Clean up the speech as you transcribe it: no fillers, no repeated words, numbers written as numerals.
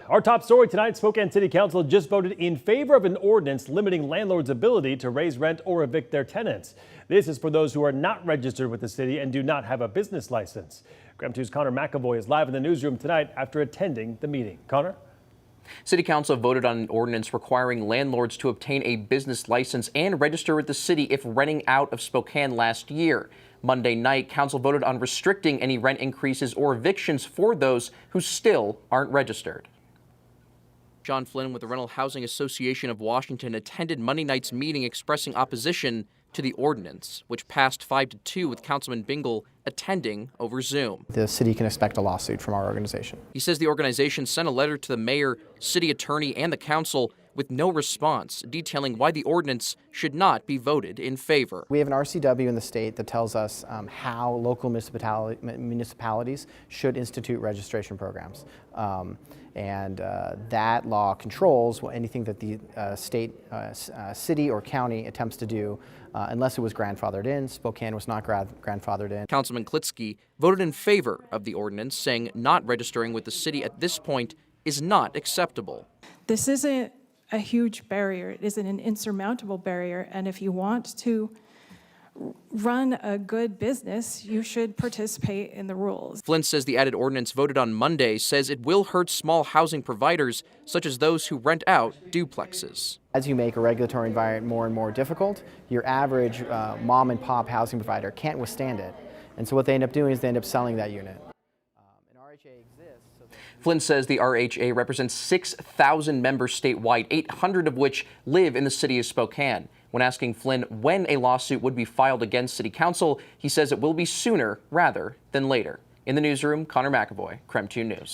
Our top story tonight, Spokane City Council just voted in favor of an ordinance limiting landlords' ability to raise rent or evict their tenants. This is for those who are not registered with the city and do not have a business license. KREM 2's Connor McAvoy is live in the newsroom tonight after attending the meeting. Connor? City Council voted on an ordinance requiring landlords to obtain a business license and register with the city if renting out of Spokane last year. Monday night, Council voted on restricting any rent increases or evictions for those who still aren't registered. John Flynn with the Rental Housing Association of Washington attended Monday night's meeting expressing opposition to the ordinance, which passed 5-2 with Councilman Bingle attending over Zoom. The city can expect a lawsuit from our organization. He says the organization sent a letter to the mayor, city attorney, and the council with no response, detailing why the ordinance should not be voted in favor. We have an RCW in the state that tells us how local municipalities should institute registration programs. That law controls anything that the state, city, or county attempts to do unless it was grandfathered in. Spokane was not grandfathered in. Councilman Klitsky voted in favor of the ordinance, saying not registering with the city at this point is not acceptable. This isn't a huge barrier. It isn't an insurmountable barrier. And if you want to run a good business, you should participate in the rules. Flynn says the added ordinance voted on Monday says it will hurt small housing providers, such as those who rent out duplexes. As you make a regulatory environment more and more difficult, your average mom and pop housing provider can't withstand it. And so what they end up doing is they end up selling that unit. Flynn says the RHA represents 6,000 members statewide, 800 of which live in the city of Spokane. When asking Flynn when a lawsuit would be filed against City Council, he says it will be sooner rather than later. In the newsroom, Connor McAvoy, KREM 2 News.